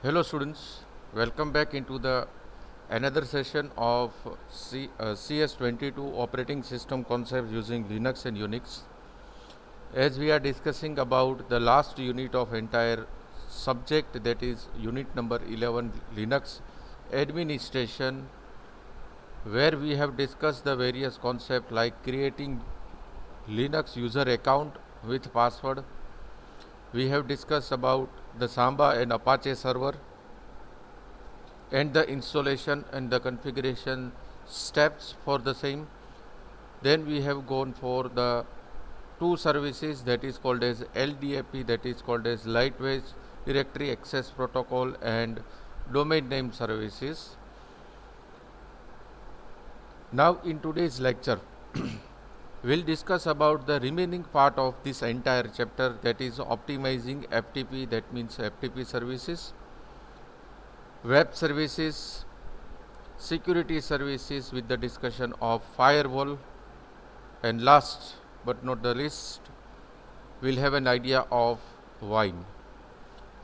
Hello students, welcome back into the another session of CS22 operating system concepts using Linux and Unix. As we are discussing about the last unit of entire subject, that is unit number 11, Linux administration, where we have discussed the various concepts like creating Linux user account with password. We have discussed about the Samba and Apache server and the installation and the configuration steps for the same. Then we have gone for the two services, that is called as LDAP, that is called as lightweight directory access protocol, and domain name services. Now in today's lecture we'll discuss about the remaining part of this entire chapter, that is optimizing FTP, that means FTP services, web services, security services with the discussion of firewall, and last but not the least we'll have an idea of wine.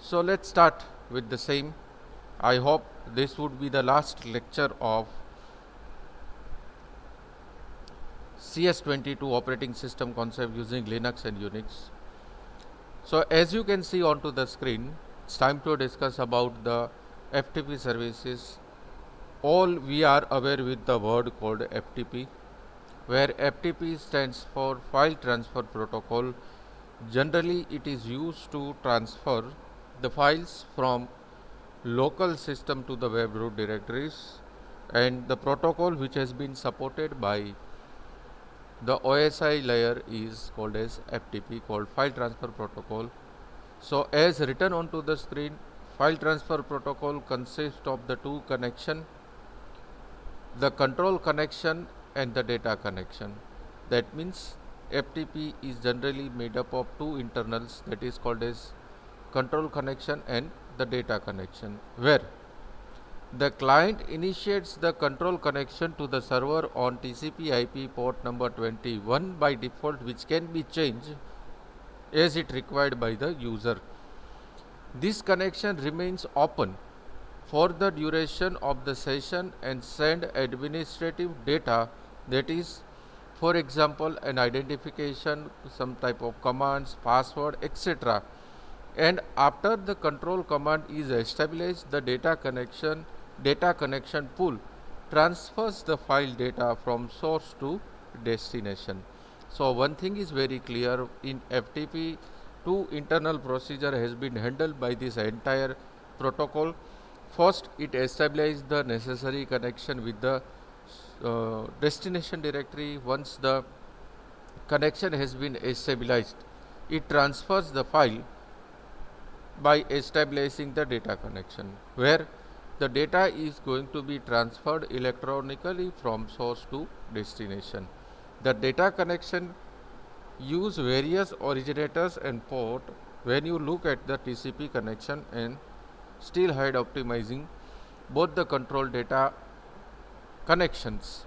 So let's start with the same. I hope this would be the last lecture of CS22 operating system concept using Linux and Unix. So as you can see onto the screen, it's time to discuss about the FTP services. All we are aware with the word called FTP, where FTP stands for File Transfer Protocol. Generally, it is used to transfer the files from local system to the web root directories, and the protocol which has been supported by the OSI layer is called as FTP, called File Transfer Protocol. So as written onto the screen, File Transfer Protocol consists of the two connection, the control connection and the data connection. That means FTP is generally made up of two internals, that is called as control connection and the data connection, where the client initiates the control connection to the server on TCP IP port number 21 by default, which can be changed as it required by the user. This connection remains open for the duration of the session and send administrative data, that is, for example, an identification, some type of commands, password, etc. And after the control command is established, the data connection pool transfers the file data from source to destination. So one thing is very clear, in FTP, two internal procedure has been handled by this entire protocol. First, it establishes the necessary connection with the destination directory. Once the connection has been established, it transfers the file by establishing the data connection, where the data is going to be transferred electronically from source to destination. The data connection use various originators and port. When you look at the TCP connection and steelhead optimizing, both the control data connections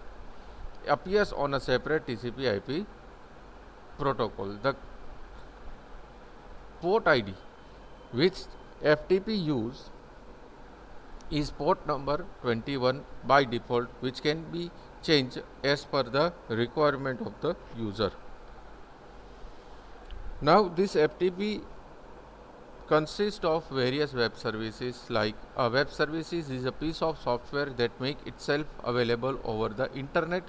appears on a separate TCP IP protocol. The port ID which FTP use is port number 21 by default, which can be changed as per the requirement of the user. Now this FTP consists of various web services. Like a web services is a piece of software that make itself available over the internet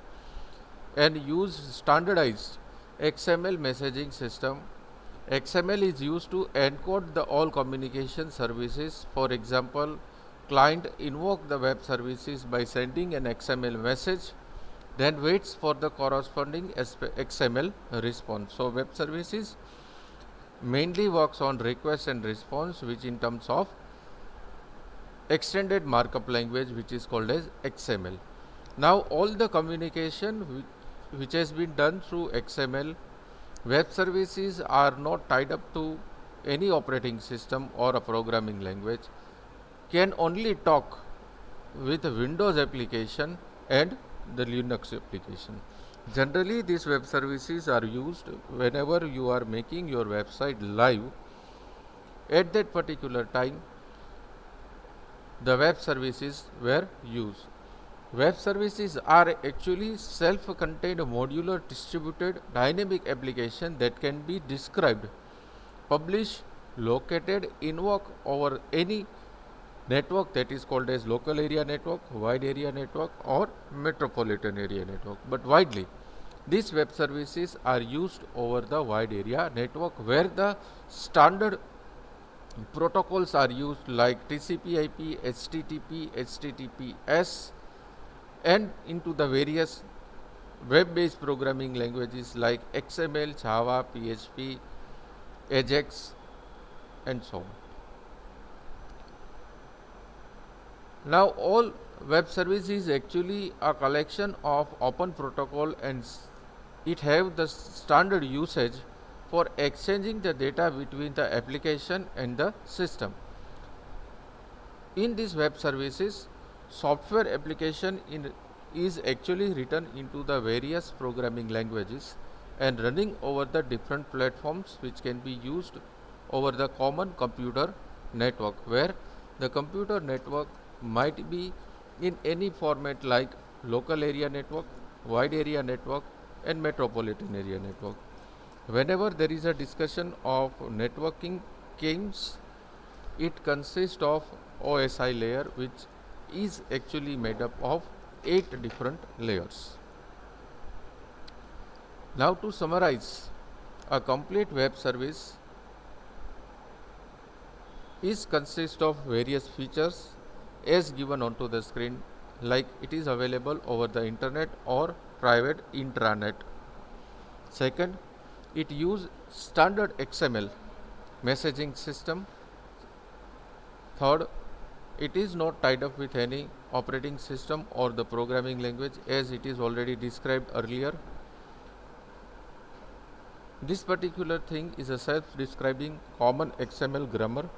and use standardized XML messaging system. XML is used to encode the all communication services. For example, client invoke the web services by sending an XML message, then waits for the corresponding XML response. So web services mainly works on request and response, which in terms of extended markup language, which is called as XML. Now all the communication which has been done through XML, web services are not tied up to any operating system or a programming language, can only talk with a Windows application and the Linux application. Generally, these web services are used whenever you are making your website live. At that particular time, the web services were used. Web services are actually self-contained modular distributed dynamic application that can be described, published, located, invoke over any network that is called as local area network, wide area network or metropolitan area network. But widely, these web services are used over the wide area network where the standard protocols are used like TCP/IP, HTTP, HTTPS, and into the various web-based programming languages like XML, Java, PHP, Ajax, and so on. Now, all web service is actually a collection of open protocol and it have the standard usage for exchanging the data between the application and the system. In these web services, software application is actually written into the various programming languages and running over the different platforms which can be used over the common computer network, where the computer network might be in any format like local area network, wide area network and metropolitan area network. Whenever there is a discussion of networking schemes, it consists of OSI layer, which is actually made up of 8 different layers. Now, to summarize, a complete web service is consist of various features as given onto the screen, like it is available over the internet or private intranet. Second, it use standard XML messaging system. Third, it is not tied up with any operating system or the programming language as it is already described earlier. This particular thing is a self-describing common XML grammar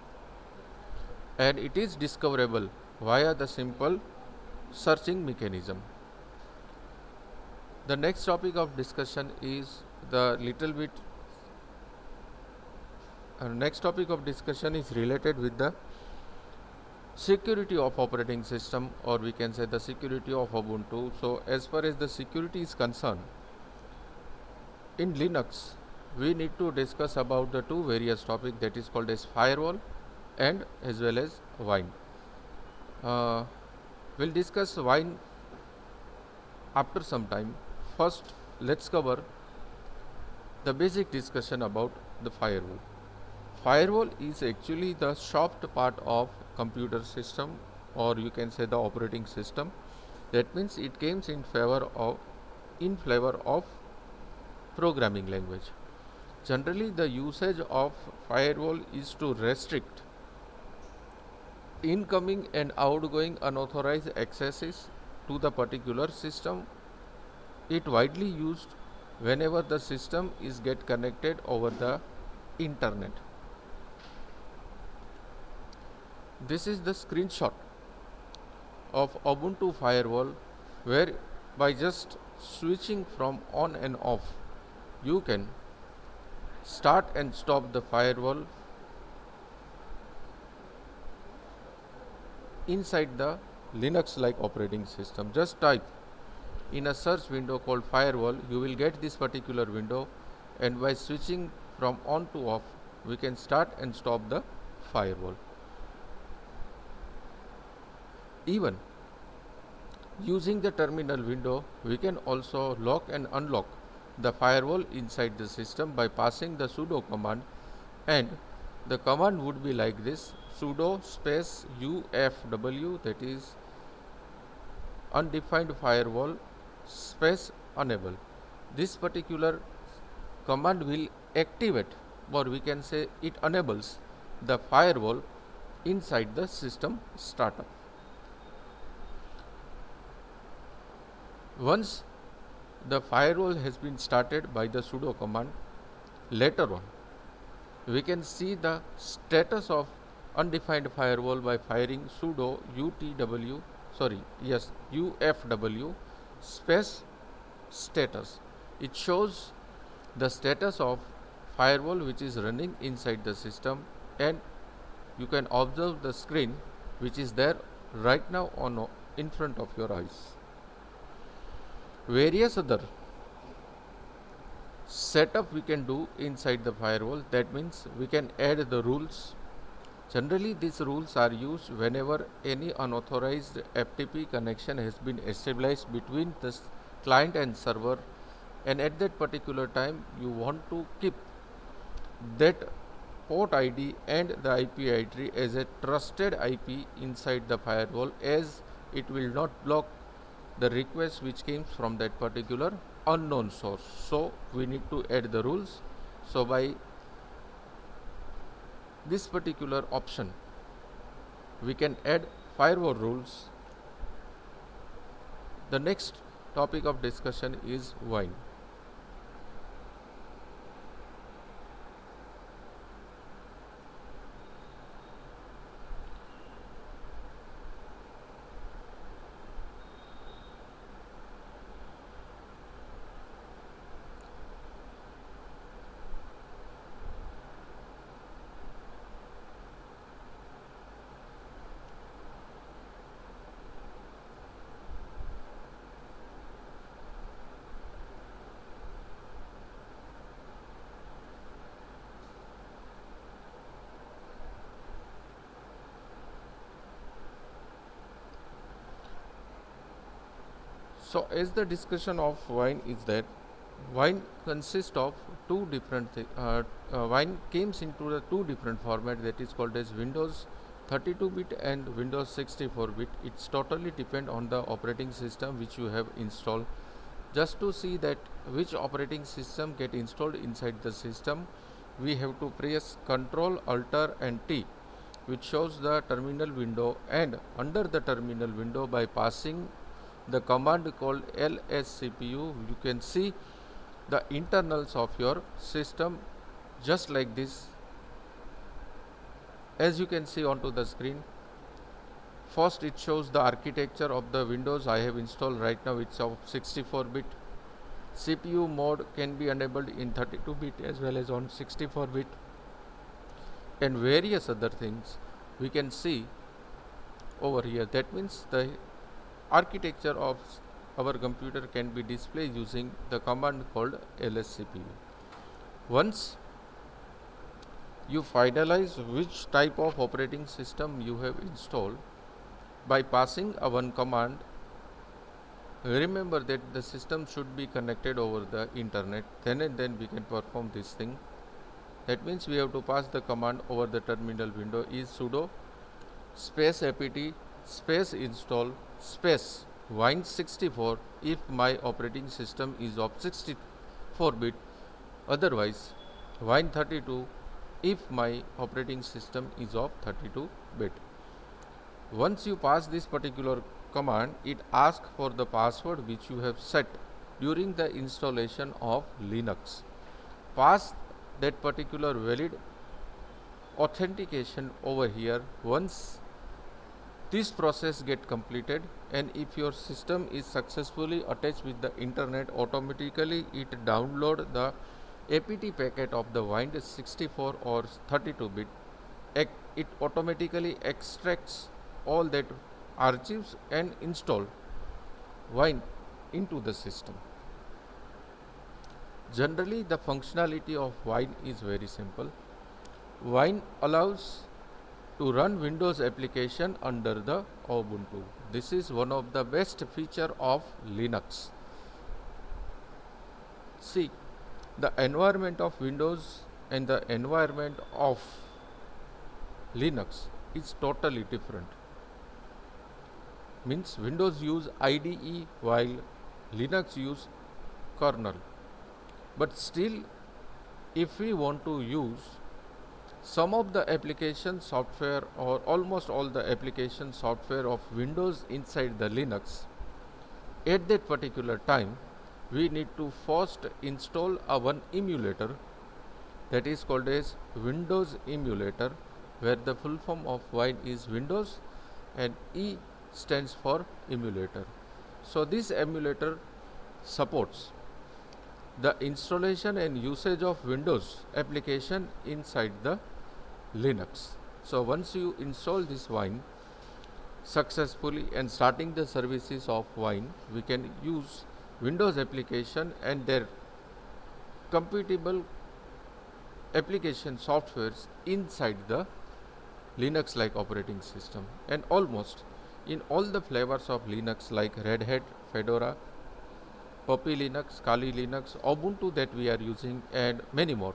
and it is discoverable via the simple searching mechanism. The next topic of discussion is next topic of discussion is related with the security of operating system, or we can say the security of Ubuntu. So as far as the security is concerned, in Linux we need to discuss about the two various topics, that is called as firewall and as well as Wine. We'll discuss Wine after some time. First, let's cover the basic discussion about the firewall. Firewall is actually the soft part of computer system, or you can say the operating system. That means it comes in flavor of programming language. Generally, the usage of firewall is to restrict incoming and outgoing unauthorized accesses to the particular system. It widely used whenever the system is get connected over the internet. This is the screenshot of Ubuntu firewall, where by just switching from on and off you can start and stop the firewall inside the Linux like operating system. Just type in a search window called firewall, you will get this particular window, and by switching from on to off we can start and stop the firewall. Even using the terminal window, we can also lock and unlock the firewall inside the system by passing the sudo command, and the command would be like this: sudo space ufw, that is undefined firewall space enable. This particular command will activate, or we can say it enables the firewall inside the system startup. Once the firewall has been started by the sudo command, later on we can see the status of undefined firewall by firing sudo ufw space status. It shows the status of firewall which is running inside the system, and you can observe the screen which is there right now on in front of your eyes. Various other setup we can do inside the firewall. That means we can add the rules. Generally, these rules are used whenever any unauthorized FTP connection has been established between the client and server, and at that particular time you want to keep that port ID and the IP ID as a trusted IP inside the firewall, as it will not block the request which comes from that particular unknown source. So we need to add the rules. So by this particular option we can add firewall rules. The next topic of discussion is Wine. So as the discussion of Wine is that Wine consists of two different Wine comes into the two different format, that is called as Windows 32-bit and Windows 64-bit. It's totally depend on the operating system which you have installed. Just to see that which operating system get installed inside the system, we have to press Ctrl, Alt and T, which shows the terminal window, and under the terminal window by passing the command called lscpu, you can see the internals of your system just like this. As you can see onto the screen, first it shows the architecture of the Windows I have installed right now. It's of 64-bit. CPU mode can be enabled in 32-bit as well as on 64-bit, and various other things we can see over here. That means the architecture of our computer can be displayed using the command called lscpu. Once you finalize which type of operating system you have installed by passing a one command, remember that the system should be connected over the internet, then and then we can perform this thing. That means we have to pass the command over the terminal window is sudo space apt space install space wine64 if my operating system is of 64-bit, otherwise wine32 if my operating system is of 32-bit. Once you pass this particular command, it asks for the password which you have set during the installation of Linux. Pass that particular valid authentication over here. Once this process get completed, and if your system is successfully attached with the internet, automatically it download the apt packet of the Wine64 or 32-bit. It automatically extracts all that archives and install Wine into the system. Generally, the functionality of Wine is very simple. Wine allows to run Windows application under the Ubuntu. This is one of the best feature of Linux. See, the environment of Windows and the environment of Linux is totally different. Means Windows use IDE while Linux use kernel. But still, if we want to use some of the application software or almost all the application software of Windows inside the Linux, at that particular time we need to first install a one emulator that is called as Windows emulator, where the full form of Wine is Windows and E stands for emulator. So this emulator supports the installation and usage of Windows application inside the Linux. So once you install this Wine, successfully and starting the services of wine, we can use Windows application and their compatible application softwares inside the Linux like operating system, and almost in all the flavors of Linux like Red Hat, Fedora, Puppy Linux, Kali Linux, Ubuntu that we are using, and many more.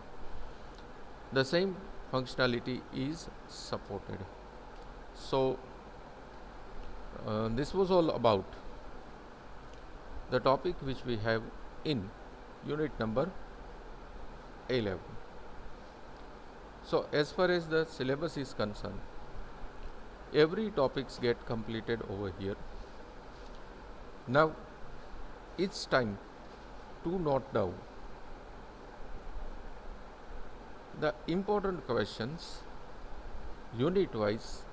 The same functionality is supported. So this was all about the topic which we have in unit number 11. So as far as the syllabus is concerned, every topics get completed over here. Now it's time to note down the important questions unit wise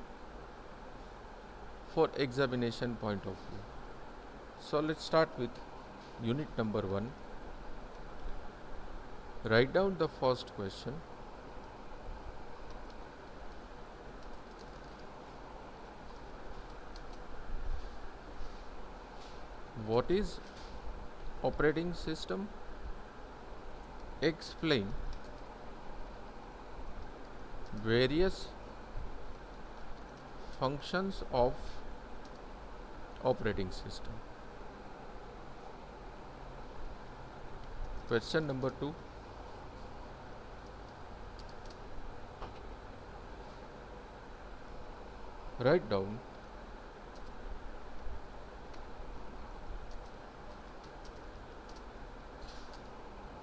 for examination point of view. So let's start with unit number 1. Write down the first question. What is operating system? Explain various functions of operating system. Question number 2. Write down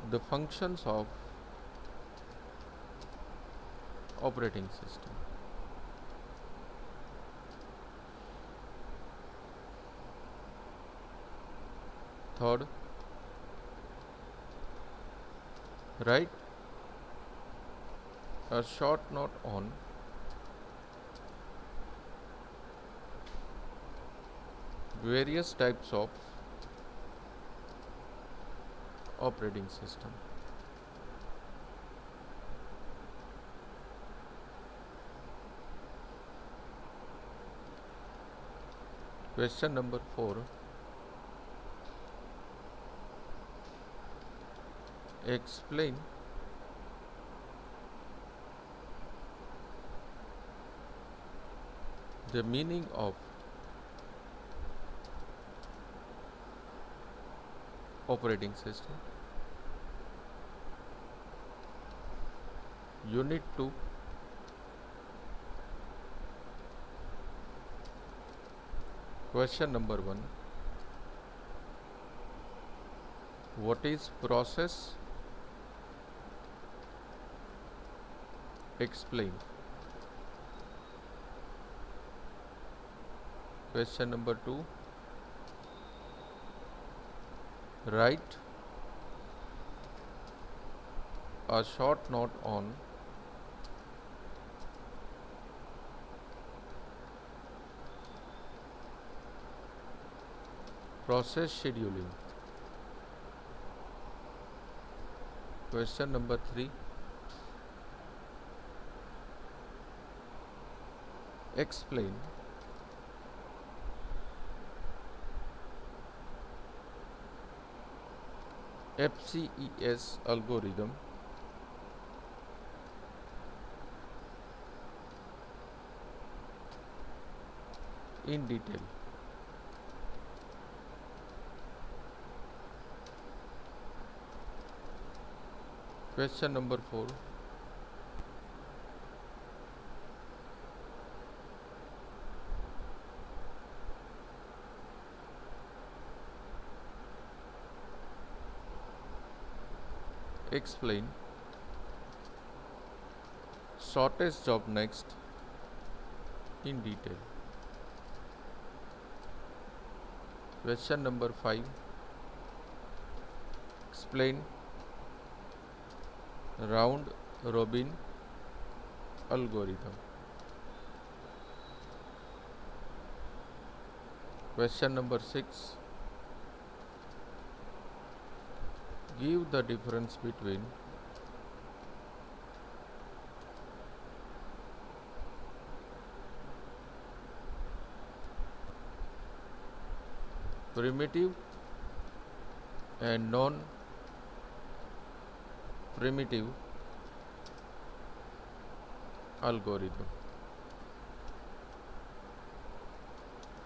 the functions of operating system. Third, write a short note on various types of operating system. Question number 4. Explain the meaning of operating system. Unit 2. Question number 1. What is process? Explain. Question number 2. Write a short note on process scheduling. Question number 3. Explain FCES algorithm. In detail. Question number 4. Explain shortest job next in detail. Question number 5. Explain round robin algorithm. Question number 6. Give the difference between primitive and non primitive algorithm.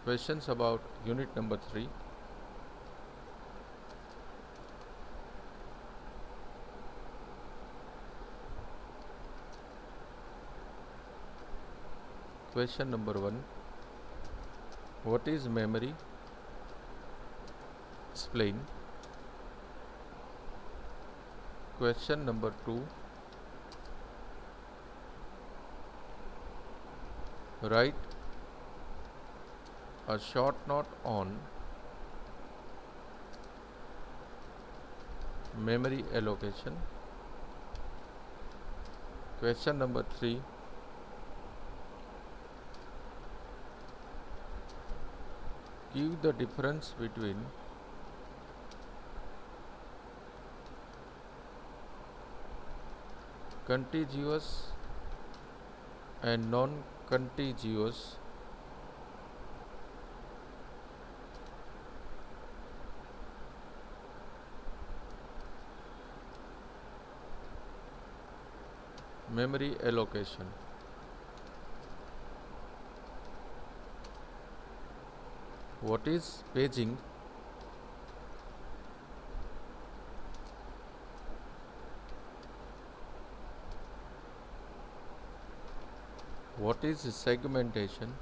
Questions about unit number 3. Question number 1. What is memory? Explain. Question number 2. Write a short note on memory allocation. Question number 3. Give the difference between contiguous and non-contiguous memory allocation. What is paging? What is segmentation?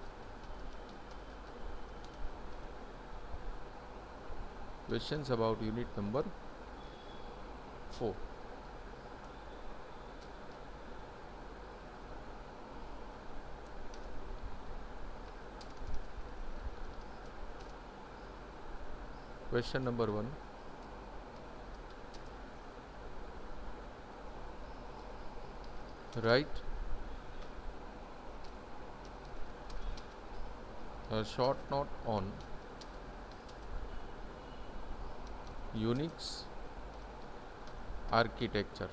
Questions about unit number 4. Question number 1. Write a short note on Unix architecture.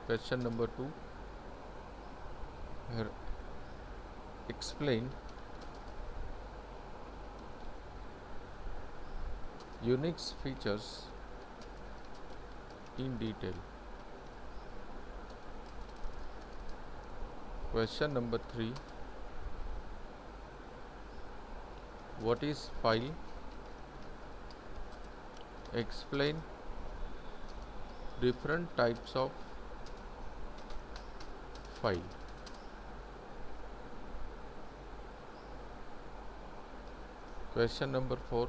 Question number 2. Explain Unix features in detail. Question number 3. What is file? Explain different types of file. Question number 4.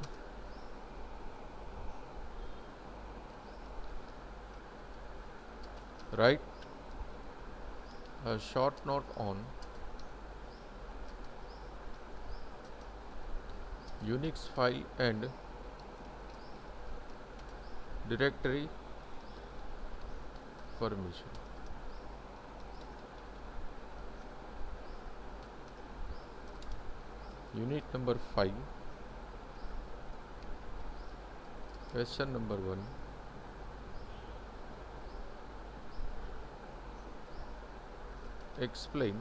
Write a short note on Unix file and directory permission. Unit number 5. Question number 1. Explain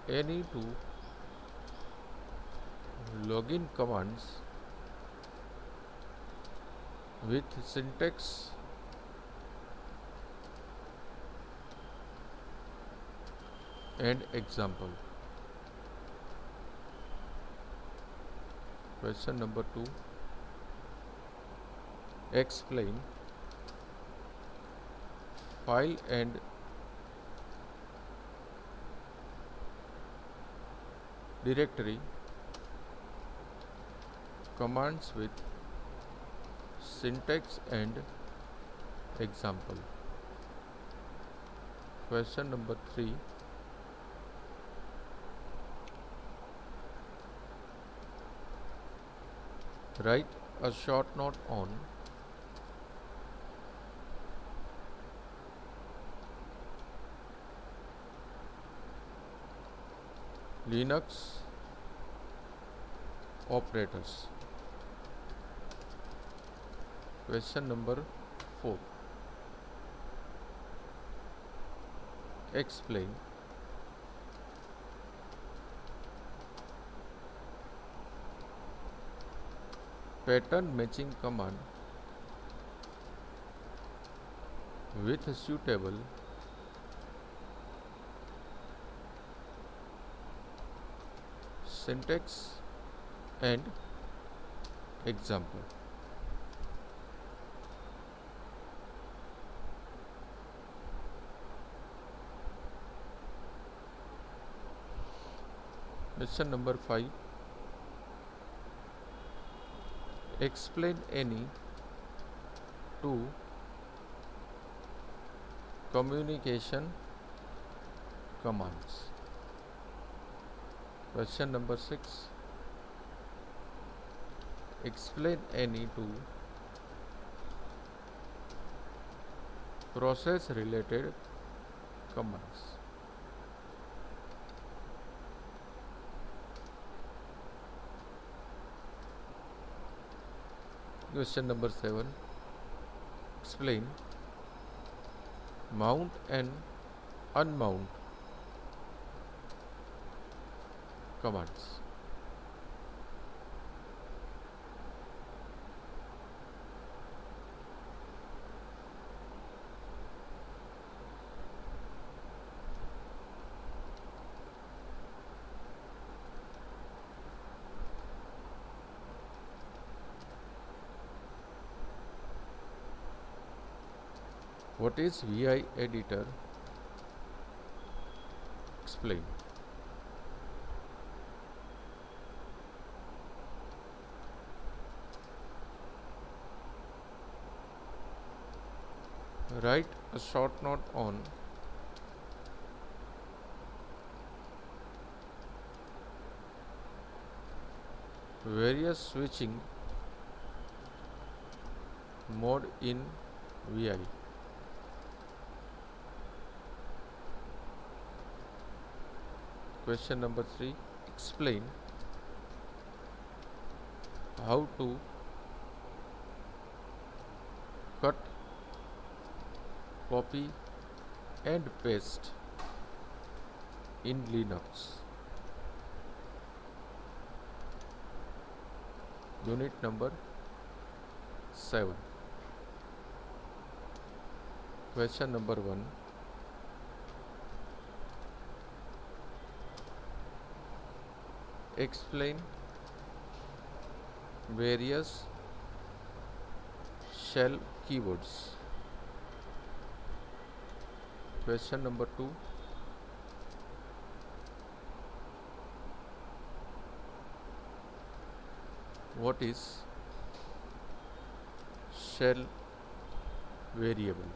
any two login commands with syntax and example. Question number 2. Explain file and directory commands with syntax and example. Question number 3. Write a short note on Linux operators. Question number 4. Explain pattern matching command with suitable syntax and example. Question number 5. Explain any two communication commands. Question number 6. Explain any two process related commands. Question number 7. Explain mount and unmount commands. What is VI editor? Explain. Write a short note on various switching mode in VI. Question number 3. Explain how to cut, copy and paste in Linux. Unit number 7. Question number 1. Explain various shell keywords. Question number 2. What is shell variable?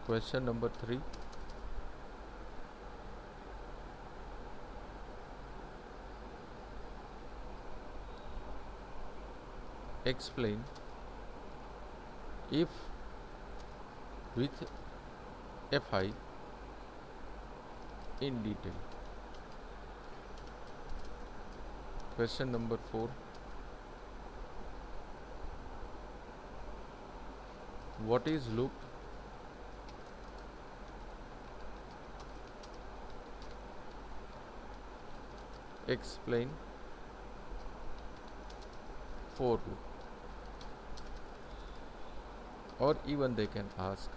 Question number 3. Explain if with FI in detail. Question number 4. What is loop? Explain for loop. Or even they can ask,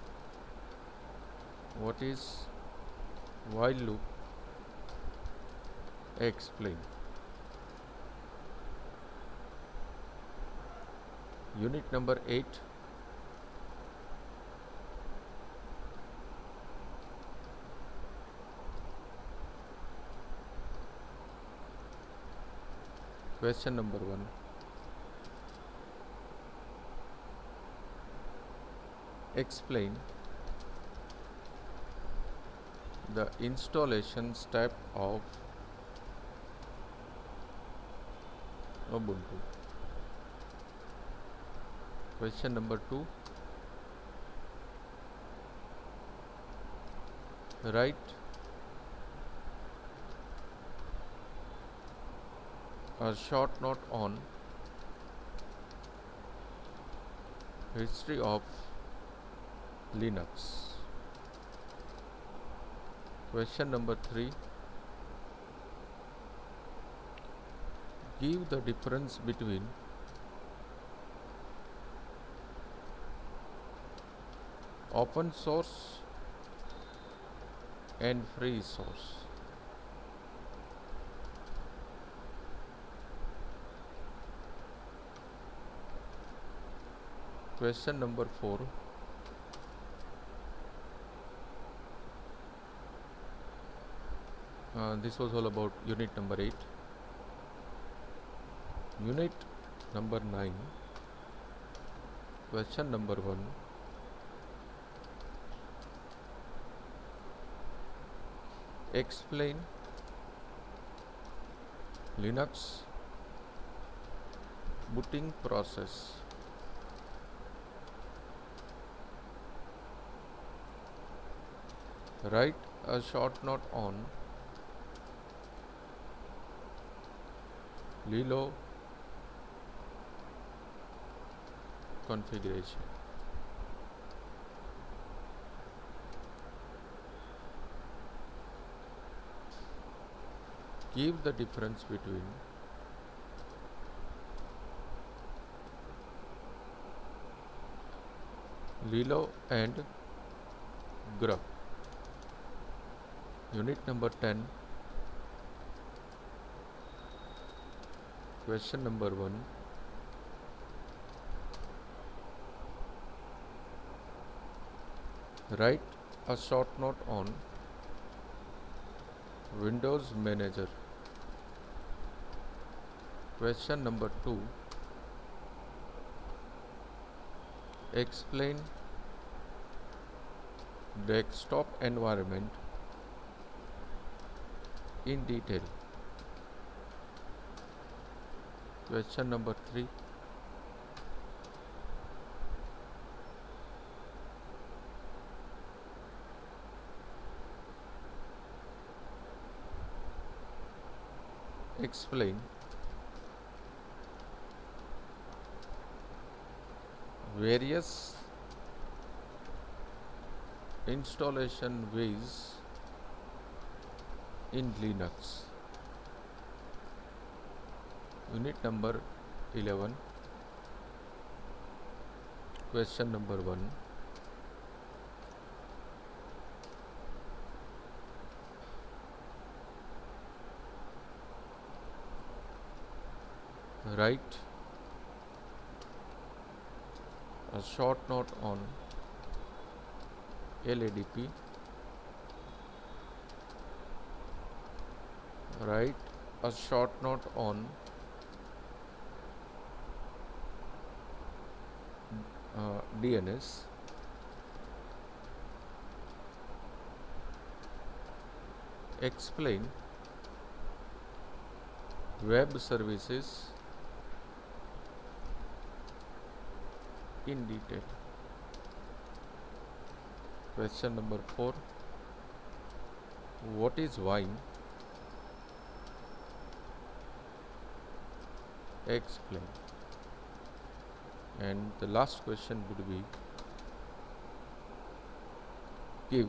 what is while loop? Explain. Unit number 8. Question number 1. Explain the installation step of Ubuntu. Question number 2. Write a short note on history of Linux. Question number 3. Give the difference between open source and free source. Question number 4. This was all about unit number 8. Unit number 9. Question number 1. Explain Linux booting process. Write a short note on Lilo configuration. Give the difference between Lilo and grub. Unit number 10. Question number 1. Write a short note on Windows Manager. Question number 2. Explain desktop environment in detail. Question number 3. Explain various installation ways in Linux. Unit number 11. Question number 1. Write a short note on LADP. Write a short note on DNS. Explain web services in detail. Question number 4. What is Wine? Explain. And the last question would be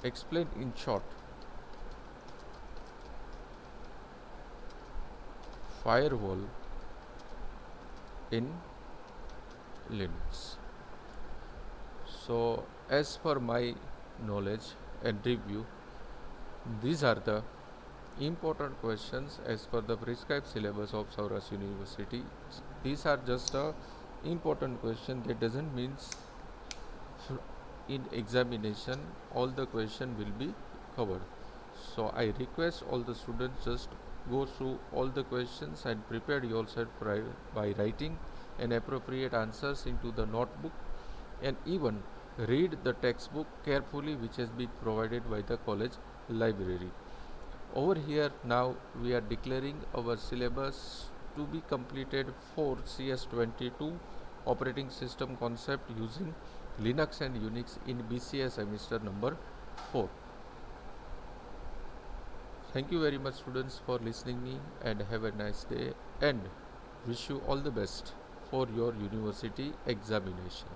explain in short firewall in Linux. So as per my knowledge and review, these are the important questions as per the prescribed syllabus of Saurashtra University. These are just a important question. That doesn't mean in examination all the question will be covered. So I request all the students just go through all the questions and prepare yourself by writing an appropriate answers into the notebook, and even read the textbook carefully which has been provided by the college library. Over here now we are declaring our syllabus to be completed for CS22 operating system concept using Linux and Unix in BCA semester number 4. Thank you very much students for listening me, and have a nice day, and wish you all the best for your university examination.